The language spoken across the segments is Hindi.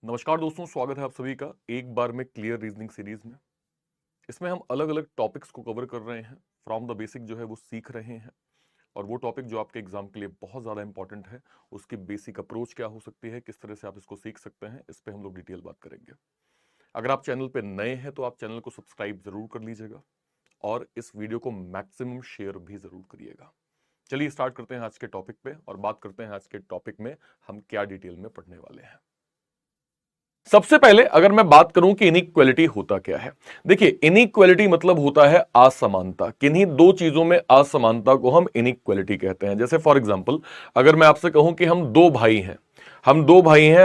नमस्कार दोस्तों, स्वागत है आप सभी का एक बार में क्लियर रीजनिंग सीरीज में। इसमें हम अलग अलग टॉपिक्स को कवर कर रहे हैं। फ्रॉम द बेसिक जो है वो सीख रहे हैं और वो टॉपिक जो आपके एग्जाम के लिए बहुत ज़्यादा इंपॉर्टेंट है, उसकी बेसिक अप्रोच क्या हो सकती है, किस तरह से आप इसको सीख सकते हैं, इस पर हम लोग डिटेल बात करेंगे। अगर आप चैनल पे नए हैं तो आप चैनल को सब्सक्राइब जरूर कर लीजिएगा और इस वीडियो को मैक्सिमम शेयर भी जरूर करिएगा। चलिए स्टार्ट करते हैं आज के टॉपिक पे और बात करते हैं आज के टॉपिक में हम क्या डिटेल में पढ़ने वाले हैं। सबसे पहले अगर मैं बात करूं कि इनइक्वालिटी होता क्या है, देखिए इनइक्वालिटी मतलब होता है असमानता। किन्हीं दो चीजों में असमानता को हम इनइक्वालिटी कहते हैं। जैसे फॉर एग्जांपल अगर मैं आपसे कहूं कि हम दो भाई हैं,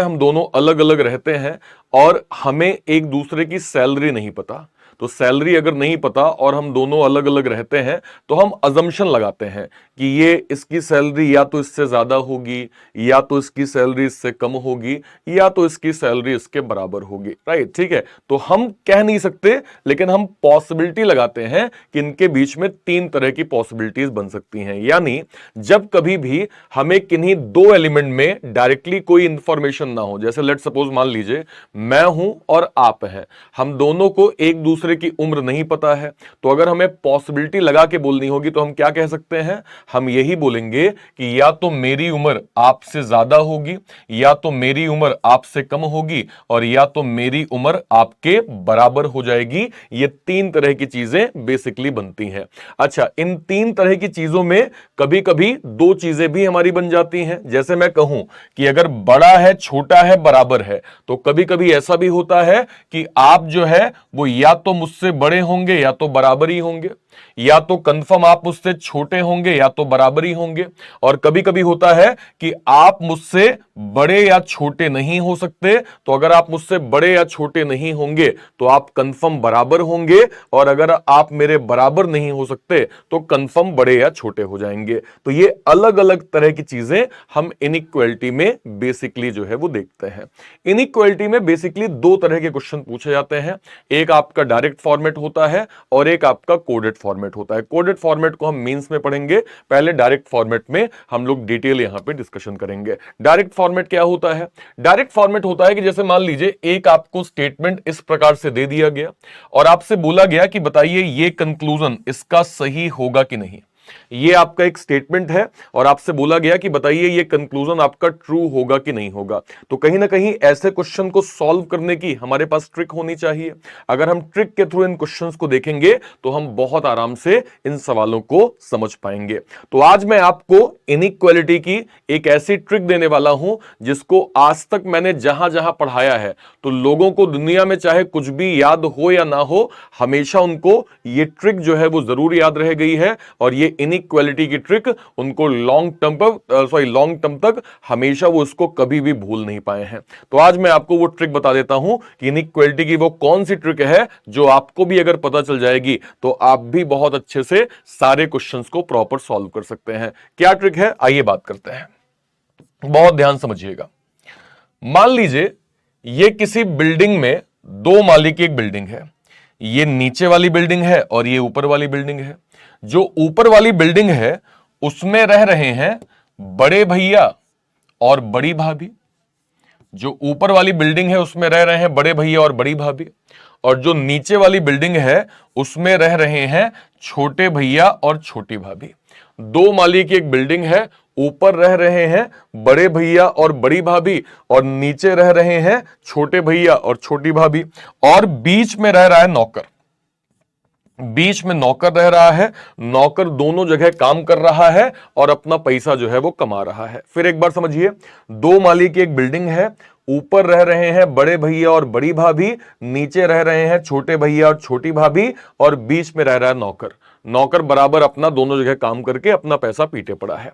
हम दोनों अलग अलग रहते हैं और हमें एक दूसरे की सैलरी नहीं पता। तो सैलरी अगर नहीं पता और हम दोनों अलग अलग रहते हैं तो हम अजम्पशन लगाते हैं कि ये इसकी सैलरी या तो इससे ज्यादा होगी, या तो इसकी सैलरी इससे कम होगी, या तो इसकी सैलरी इसके बराबर होगी। राइट, ठीक है। तो हम कह नहीं सकते, लेकिन हम पॉसिबिलिटी लगाते हैं कि इनके बीच में तीन तरह की पॉसिबिलिटीज बन सकती हैं। यानी जब कभी भी हमें किन्हीं दो एलिमेंट में डायरेक्टली कोई इंफॉर्मेशन ना हो, जैसे लेट सपोज मान लीजिए मैं हूं और आप हैं, हम दोनों को एक दूसरे की उम्र नहीं पता है, तो अगर हमें पॉसिबिलिटी लगा के बोलनी होगी तो हम क्या कह सकते हैं? हम यही बोलेंगे कि या तो मेरी उम्र आपसे ज्यादा होगी, या तो मेरी उम्र आपसे कम होगी, और या तो मेरी उम्र आपके बराबर हो जाएगी। ये तीन तरह की चीजें बेसिकली बनती हैं। अच्छा, इन तीन तरह की चीजों में कभी कभी दो चीजें भी हमारी बन जाती हैं। जैसे मैं कहूं कि अगर बड़ा है, छोटा है, बराबर है, तो कभी कभी ऐसा भी होता है कि आप जो है वो या तो मुझसे बड़े होंगे या तो बराबर ही होंगे, या तो कंफर्म आप मुझसे छोटे होंगे या तो बराबर ही होंगे। और कभी कभी होता है कि आप मुझसे बड़े या छोटे नहीं हो सकते, तो अगर आप मुझसे बड़े या छोटे नहीं होंगे तो आप कंफर्म बराबर होंगे, और अगर आप मेरे बराबर नहीं हो सकते तो कंफर्म बड़े या छोटे हो जाएंगे। तो ये अलग अलग तरह की चीजें हम इनइक्वालिटी में बेसिकली जो है वो देखते हैं। इनइक्वालिटी में बेसिकली दो तरह के क्वेश्चन पूछे जाते हैं। एक आपका डायरेक्ट फॉर्मेट होता है और एक आपका कोडेड फॉर्मेट होता है। कोडेड फॉर्मेट को हम मेंस में पढ़ेंगे, पहले डायरेक्ट फॉर्मेट में हम लोग डिटेल यहां पे डिस्कशन करेंगे। डायरेक्ट फॉर्मेट क्या होता है? डायरेक्ट फॉर्मेट होता है कि जैसे मान लीजिए एक आपको स्टेटमेंट इस प्रकार से दे दिया गया और आपसे बोला गया कि बताइए ये कंक्लूजन इसका सही होगा कि नहीं। ये आपका एक स्टेटमेंट है और आपसे बोला गया कि बताइए ये कंक्लूजन आपका ट्रू होगा कि नहीं होगा। तो कहीं ना कहीं ऐसे क्वेश्चन को सॉल्व करने की हमारे पास ट्रिक होनी चाहिए। अगर हम ट्रिक के थ्रू इन क्वेश्चंस को देखेंगे तो हम बहुत आराम से इन सवालों को समझ पाएंगे। तो आज मैं आपको इनइक्वालिटी की एक ऐसी ट्रिक देने वाला हूं जिसको आज तक मैंने जहां जहां पढ़ाया है तो लोगों को दुनिया में चाहे कुछ भी याद हो या ना हो, हमेशा उनको ये ट्रिक जो है वो जरूर याद रह गई है। और ये इनइक्वालिटी की ट्रिक उनको लॉन्ग टर्म तक हमेशा वो इसको कभी भी भूल नहीं पाए हैं। तो आज मैं आपको वो ट्रिक बता देता हूं कि इनइक्वालिटी की वो कौन सी ट्रिक है जो आपको भी अगर पता चल जाएगी तो आप भी बहुत अच्छे से सारे क्वेश्चंस को प्रॉपर सॉल्व कर सकते हैं। क्या ट्रिक है, आइए बात करते हैं। बहुत ध्यान समझिएगा। मान लीजिए ये किसी बिल्डिंग में, दो माले की एक बिल्डिंग है। ये नीचे वाली बिल्डिंग है और ये ऊपर वाली बिल्डिंग है। जो ऊपर वाली बिल्डिंग है उसमें रह रहे हैं बड़े भैया और बड़ी भाभी। जो ऊपर वाली बिल्डिंग है उसमें रह रहे हैं बड़े भैया और बड़ी भाभी, और जो नीचे वाली बिल्डिंग है उसमें रह रहे हैं छोटे भैया और छोटी भाभी। दो माले की एक बिल्डिंग है, ऊपर रह रहे हैं बड़े भैया और बड़ी भाभी, और नीचे रह रहे हैं छोटे भैया और छोटी भाभी, और बीच में रह रहा है नौकर। बीच में नौकर रह रहा है। नौकर दोनों जगह काम कर रहा है और अपना पैसा जो है वो कमा रहा है। फिर एक बार समझिए, दो माली की एक बिल्डिंग है, ऊपर रह रहे हैं बड़े भैया और बड़ी भाभी, नीचे रह रहे हैं छोटे भैया और छोटी भाभी, और बीच में रह रहा है नौकर। नौकर बराबर अपना दोनों जगह काम करके अपना पैसा पीटे पड़ा है।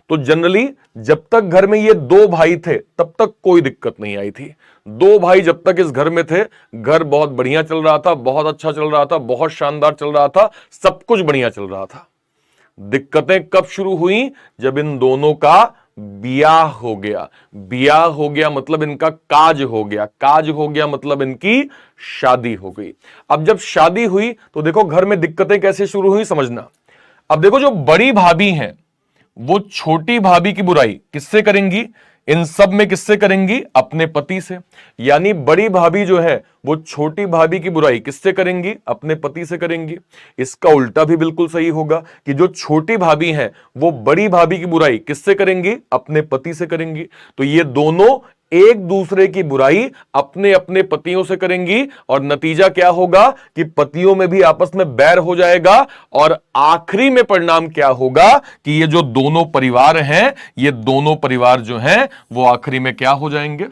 तो जनरली जब तक घर में ये दो भाई थे तब तक कोई दिक्कत नहीं आई थी। दो भाई जब तक इस घर में थे, घर बहुत बढ़िया चल रहा था, बहुत अच्छा चल रहा था, बहुत शानदार चल रहा था, सब कुछ बढ़िया चल रहा था। दिक्कतें कब शुरू हुई? जब इन दोनों का ब्याह हो गया। ब्याह हो गया मतलब इनका काज हो गया, काज हो गया मतलब इनकी शादी हो गई। अब जब शादी हुई तो देखो घर में दिक्कतें कैसे शुरू हुई, समझना। अब देखो जो बड़ी भाभी हैं वो छोटी भाभी की बुराई किससे करेंगी? इन सब में किससे करेंगी? अपने पति से। यानी बड़ी भाभी जो है वो छोटी भाभी की बुराई किससे करेंगी? अपने पति से करेंगी। इसका उल्टा भी बिल्कुल सही होगा कि जो छोटी भाभी हैं वो बड़ी भाभी की बुराई किससे करेंगी? अपने पति से करेंगी। तो ये दोनों एक दूसरे की बुराई अपने अपने पतियों से करेंगी और नतीजा क्या होगा कि पतियों में भी आपस में बैर हो जाएगा और आखिरी में परिणाम क्या होगा कि ये जो दोनों परिवार हैं, ये दोनों परिवार जो हैं वो आखिरी में क्या हो जाएंगे?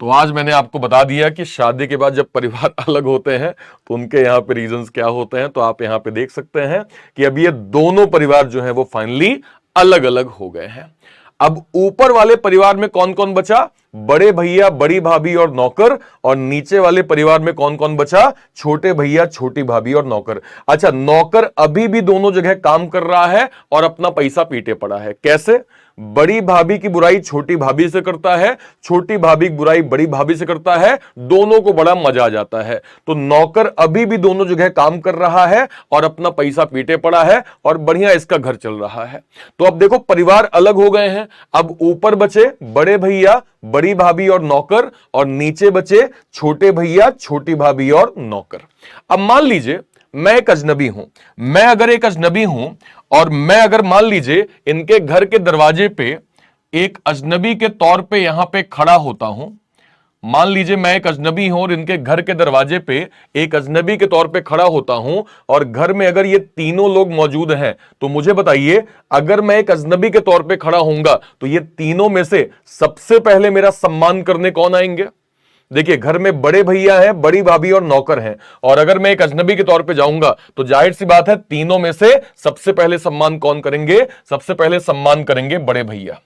तो आज मैंने आपको बता दिया कि शादी के बाद जब परिवार अलग होते हैं तो उनके यहां पे रीजंस क्या होते हैं। तो आप यहां पे देख सकते हैं कि अब ये दोनों परिवार जो है वो फाइनली अलग अलग हो गए हैं। अब ऊपर वाले परिवार में कौन कौन बचा? बड़े भैया, बड़ी भाभी और नौकर। और नीचे वाले परिवार में कौन कौन बचा? छोटे भैया, छोटी भाभी और नौकर। अच्छा, नौकर अभी भी दोनों जगह काम कर रहा है और अपना पैसा पीटे पड़ा है। कैसे? बड़ी भाभी की बुराई छोटी भाभी से करता है, छोटी भाभी की बुराई बड़ी भाभी से करता है, दोनों को बड़ा मजा आ जाता है। तो नौकर अभी भी दोनों जगह काम कर रहा है और अपना पैसा पीटे पड़ा है और बढ़िया इसका घर चल रहा है। तो अब देखो परिवार अलग हो गए हैं। अब ऊपर बचे बड़े भैया, बड़ी भाभी और नौकर, और नीचे बचे छोटे भैया, छोटी भाभी और नौकर। अब मान लीजिए मैं एक अजनबी हूं, मैं अगर एक अजनबी हूं और मैं अगर मान लीजिए इनके घर के दरवाजे पे एक अजनबी के तौर पे यहां पे खड़ा होता हूं। मान लीजिए मैं एक अजनबी हूं और इनके घर के दरवाजे पे एक अजनबी के तौर पे खड़ा होता हूं और घर में अगर ये तीनों लोग मौजूद हैं तो मुझे बताइए, अगर मैं एक अजनबी के तौर पे खड़ा होऊंगा तो ये तीनों में से सबसे पहले मेरा सम्मान करने कौन आएंगे? देखिए, घर में बड़े भैया हैं, बड़ी भाभी और नौकर हैं, और अगर मैं एक अजनबी के तौर पे जाऊंगा तो जाहिर सी बात है तीनों में से सबसे पहले सम्मान कौन करेंगे? सबसे पहले सम्मान करेंगे बड़े भैया।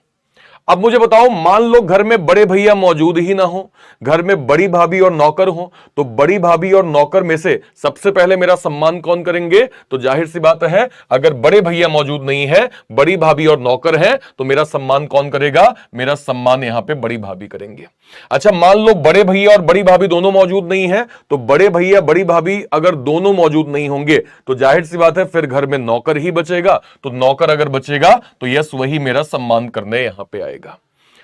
अब मुझे बताओ, मान लो घर में बड़े भैया मौजूद ही ना हो, घर में बड़ी भाभी और नौकर हो, तो बड़ी भाभी और नौकर में से सबसे पहले मेरा सम्मान कौन करेंगे? तो जाहिर सी बात है अगर बड़े भैया मौजूद नहीं है, बड़ी भाभी और नौकर है, तो मेरा सम्मान कौन करेगा? मेरा सम्मान यहां पे बड़ी भाभी करेंगे। अच्छा, मान लो बड़े भैया और बड़ी भाभी दोनों मौजूद नहीं है, तो बड़े भैया बड़ी भाभी अगर दोनों मौजूद नहीं होंगे तो जाहिर सी बात है फिर घर में नौकर ही बचेगा। तो नौकर अगर बचेगा तो यस, वही मेरा सम्मान करने यहां पे आएगा।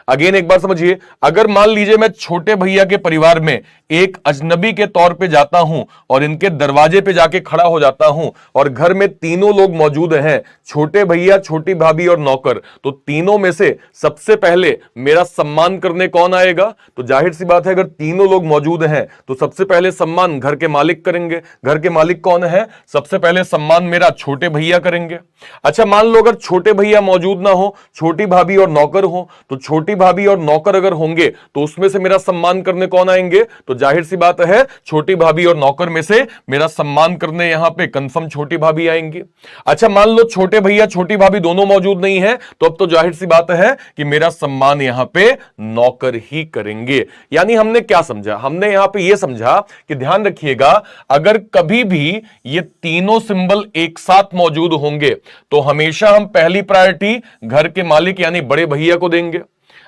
अगेन एक बार समझिए, अगर मान लीजिए मैं छोटे भैया के परिवार में एक अजनबी के तौर पे जाता हूं और इनके दरवाजे पे जाके खड़ा हो जाता हूं और घर में तीनों लोग मौजूद हैं, छोटे भैया, छोटी भाभी और नौकर, तो तीनों में से सबसे पहले मेरा सम्मान करने कौन आएगा? तो जाहिर सी बात है अगर तीनों लोग मौजूद हैं तो सबसे पहले सम्मान घर के मालिक करेंगे। घर के मालिक कौन है? सबसे पहले सम्मान मेरा छोटे भैया करेंगे। अच्छा, मान लो अगर छोटे भैया मौजूद ना हो, छोटी भाभी और नौकर हो, तो छोटी भाभी और नौकर अगर होंगे तो उसमें से मेरा सम्मान करने कौन आएंगे? तो जाहिर सी बात है छोटी भाभी और नौकर में से मेरा सम्मान करने यहां पे कंफर्म छोटी भाभी आएंगी। अच्छा, मान लो छोटे भैया छोटी भाभी दोनों मौजूद नहीं है, तो अब तो जाहिर सी बात है कि मेरा सम्मान यहां पे नौकर ही करेंगे। यानी हमने क्या समझा? हमने यहां पे यह समझा कि ध्यान रखिएगा, अगर कभी भी ये तीनों सिंबल एक साथ मौजूद होंगे तो हमेशा हम पहली प्रायोरिटी घर के मालिक यानी बड़े भैया को देंगे।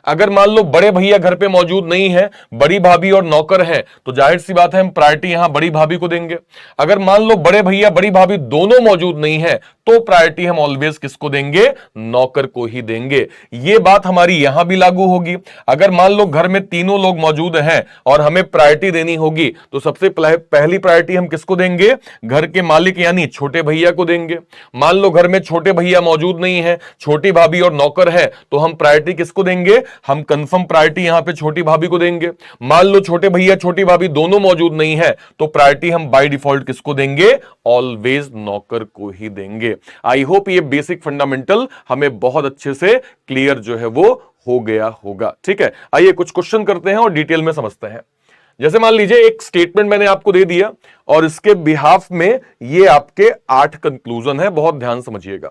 अगर मान लो बड़े भैया घर पे मौजूद नहीं है, बड़ी भाभी और नौकर है, तो जाहिर सी बात है हम प्रायोरिटी यहां बड़ी भाभी को देंगे। अगर मान लो बड़े भैया बड़ी भाभी दोनों मौजूद नहीं है तो प्रायोरिटी हम ऑलवेज किसको देंगे? नौकर को ही देंगे। यह बात हमारी यहां भी लागू होगी। अगर मान लो घर में तीनों लोग मौजूद हैं और हमें प्रायोरिटी देनी होगी तो सबसे पहली प्रायोरिटी हम किसको देंगे? घर के मालिक यानी छोटे भैया को देंगे। मान लो घर में छोटे भैया मौजूद नहीं है, छोटी भाभी और नौकर है, तो हम प्रायोरिटी किसको देंगे? हम कंफर्म प्रायोरिटी यहां पे छोटी भाभी को देंगे। मान लो छोटे भैया छोटी भाभी दोनों मौजूद नहीं है तो प्रायोरिटी हम बाय डिफॉल्ट किसको देंगे? ऑलवेज नौकर को ही देंगे। आई होप ये बेसिक फंडामेंटल हमें बहुत अच्छे से क्लियर जो है वो हो गया होगा। ठीक है, आइए कुछ क्वेश्चन करते हैं और डिटेल में समझते हैं। जैसे मान लीजिए एक स्टेटमेंट मैंने आपको दे दिया और इसके बिहाफ में ये आपके 8 कंक्लूजन है, बहुत ध्यान समझिएगा।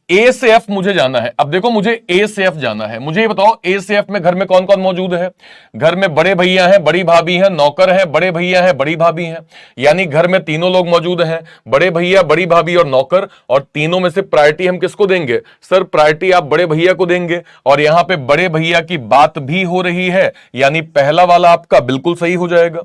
ए से एफ मुझे जाना है। अब देखो, मुझे ए से एफ जाना है। मुझे ये बताओ ए से एफ में घर में कौन कौन मौजूद है? घर में बड़े भैया हैं, बड़ी भाभी हैं, नौकर है, बड़े भैया हैं, बड़ी भाभी हैं, यानी घर में तीनों लोग मौजूद हैं, बड़े भैया बड़ी भाभी और नौकर, और तीनों में से प्रायोरिटी हम किसको देंगे? सर प्रायोरिटी आप बड़े भैया को देंगे। और यहां पे बड़े भैया की बात भी हो रही है, यानी पहला वाला आपका बिल्कुल सही हो जाएगा।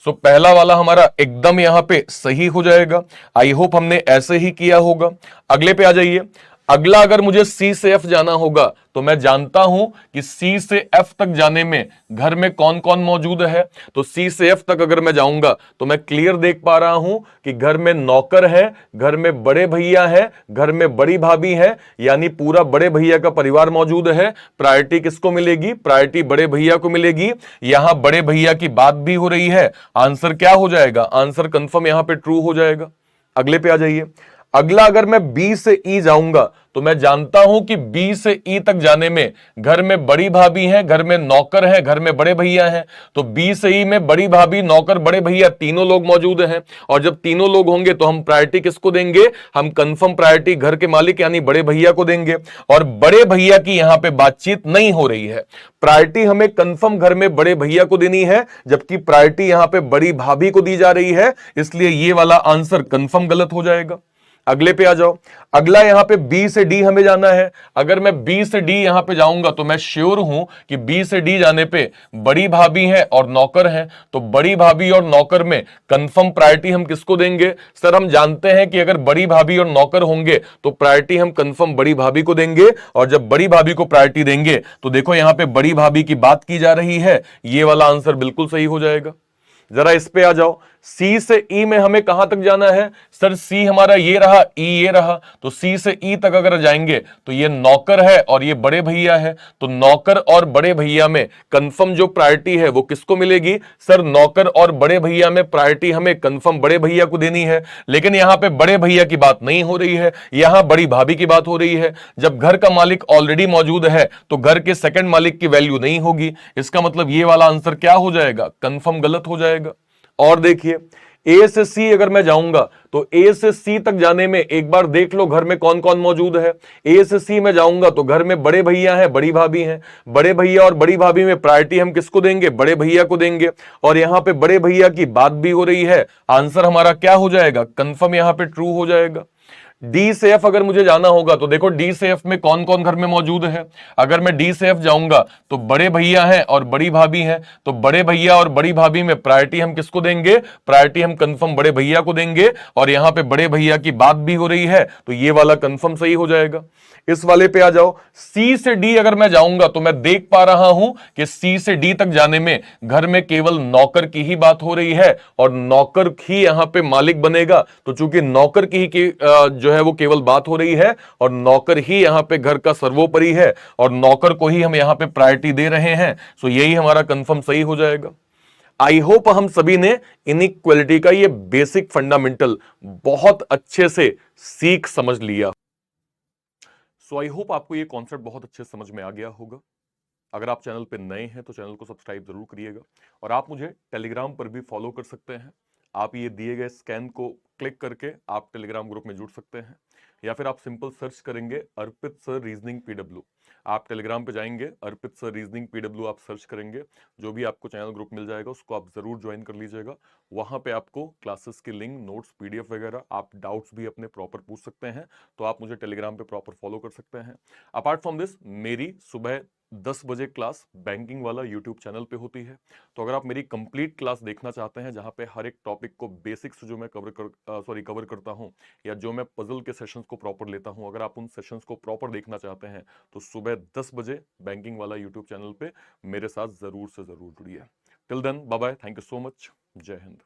सो पहला वाला हमारा एकदम यहां पे सही हो जाएगा। आई होप हमने ऐसे ही किया होगा। अगले पे आ जाइए। अगला अगर मुझे सी से एफ जाना होगा तो मैं जानता हूं कि सी से एफ तक जाने में घर में कौन कौन मौजूद है। तो सी से एफ तक अगर मैं जाऊंगा तो मैं क्लियर देख पा रहा हूं कि घर में नौकर है, घर में बड़े भैया है, घर में बड़ी भाभी है, यानी पूरा बड़े भैया का परिवार मौजूद है। प्रायोरिटी किसको मिलेगी? प्रायोरिटी बड़े भैया को मिलेगी। यहां बड़े भैया की बात भी हो रही है। आंसर क्या हो जाएगा? आंसर कंफर्म यहां पे ट्रू हो जाएगा। अगले पे आ जाइए। अगला अगर मैं बी से ई जाऊंगा तो मैं जानता हूं कि बी से ई तक जाने में घर में बड़ी भाभी है, घर में नौकर है, घर में बड़े भैया हैं। तो बी से ई में बड़ी भाभी, नौकर, बड़े भैया तीनों लोग मौजूद हैं। और जब तीनों लोग होंगे तो हम प्रायोरिटी किसको देंगे? हम कंफर्म प्रायोरिटी घर के मालिक यानी बड़े भैया को देंगे। और बड़े भैया की यहां पे बातचीत नहीं हो रही है। प्रायोरिटी हमें कंफर्म घर में बड़े भैया को देनी है, जबकि प्रायोरिटी यहां पे बड़ी भाभी को दी जा रही है। इसलिए ये वाला आंसर कंफर्म गलत हो जाएगा। अगले पे आ जाओ। अगला यहां पे बी से डी हमें जाना है। अगर मैं बी से डी यहां पे जाऊंगा तो मैं श्योर हूं कि बी से डी जाने पे बड़ी भाभी है और नौकर है। तो बड़ी भाभी और नौकर में कंफर्म प्रायोरिटी हम किसको देंगे? सर हम जानते हैं कि अगर बड़ी भाभी और नौकर होंगे तो प्रायोरिटी हम कंफर्म बड़ी भाभी को देंगे। और जब बड़ी भाभी को प्रायोरिटी देंगे तो देखो यहां पे बड़ी भाभी की बात की जा रही है। ये वाला आंसर बिल्कुल सही हो जाएगा। जरा इस पे आ जाओ। सी से ई में हमें कहां तक जाना है? सर सी हमारा ये रहा, ई ये रहा। तो सी से ई तक अगर जाएंगे तो ये नौकर है और ये बड़े भैया है। तो नौकर और बड़े भैया में कंफर्म जो प्रायोरिटी है वो किसको मिलेगी? सर नौकर और बड़े भैया में प्रायोरिटी हमें कंफर्म बड़े भैया को देनी है। लेकिन यहां पे बड़े भैया की बात नहीं हो रही है, यहां बड़ी भाभी की बात हो रही है। जब घर का मालिक ऑलरेडी मौजूद है तो घर के सेकंड मालिक की वैल्यू नहीं होगी। इसका मतलब ये वाला आंसर क्या हो जाएगा? कंफर्म गलत हो जाएगा। और देखिए ए से सी अगर मैं जाऊंगा तो ए से सी तक जाने में एक बार देख लो घर में कौन कौन मौजूद है। ए से सी में जाऊंगा तो घर में बड़े भैया हैं, बड़ी भाभी हैं। बड़े भैया और बड़ी भाभी में प्रायोरिटी हम किसको देंगे? बड़े भैया को देंगे। और यहां पे बड़े भैया की बात भी हो रही है। आंसर हमारा क्या हो जाएगा? कंफर्म यहां पे ट्रू हो जाएगा। डी से एफ अगर मुझे जाना होगा तो देखो डी से एफ में कौन कौन घर में मौजूद है। अगर मैं डी से एफ जाऊंगा तो बड़े भैया हैं और बड़ी भाभी हैं। तो बड़े भैया और बड़ी भाभी में प्रायोरिटी हम किसको देंगे? प्रायोरिटी हम कंफर्म बड़े भैया को देंगे। और यहां पे बड़े भैया की बात भी हो रही है तो ये वाला कंफर्म सही हो जाएगा। इस वाले पे आ जाओ। सी से डी अगर मैं जाऊंगा तो मैं देख पा रहा हूं कि सी से डी तक जाने में घर में केवल नौकर की ही बात हो रही है और नौकर ही यहां पे मालिक बनेगा। तो चूंकि नौकर की जो है वो केवल बात हो रही है और नौकर ही यहां पे घर का सर्वोपरि है और नौकर को ही हम यहां पे प्रायोरिटी दे रहे हैं। सो यही हमारा कंफर्म सही हो जाएगा। आई होप हम सभी ने इनइक्वालिटी का ये बेसिक फंडामेंटल बहुत अच्छे से सीख समझ लिया। सो आई होप आपको ये कॉन्सेप्ट बहुत अच्छे से समझ में आ गया होगा। अगर आप चैनल पे नए हैं तो चैनल को सब्सक्राइब जरूर करिएगा और आप मुझे टेलीग्राम पर भी फॉलो कर सकते हैं। आप ये दिए गए स्कैन को क्लिक करके आप टेलीग्राम ग्रुप में जुड़ सकते हैं या फिर आप सिंपल सर्च करेंगे अर्पित सर रीजनिंग पीडब्ल्यू। आप टेलीग्राम पे जाएंगे, अर्पित सर रीजनिंग पीडब्ल्यू आप सर्च करेंगे, जो भी आपको चैनल ग्रुप मिल जाएगा उसको आप जरूर ज्वाइन कर लीजिएगा। वहां पे आपको क्लासेस की लिंक, नोट्स, पीडीएफ वगैरह, आप डाउट्स भी अपने प्रॉपर पूछ सकते हैं। तो आप मुझे टेलीग्राम पे प्रॉपर फॉलो कर सकते हैं। अपार्ट फ्रॉम दिस मेरी सुबह 10 बजे क्लास बैंकिंग वाला यूट्यूब चैनल पे होती है। तो अगर आप मेरी कंप्लीट क्लास देखना चाहते हैं जहां पे हर एक टॉपिक को बेसिक्स जो मैं कवर करता हूं या जो मैं पजल के सेशंस को प्रॉपर लेता हूं, अगर आप उन सेशंस को प्रॉपर देखना चाहते हैं तो सुबह 10 बजे बैंकिंग वाला यूट्यूब चैनल पे मेरे साथ जरूर से जरूर जुड़िए। Till then bye bye, thank you so much, जय हिंद।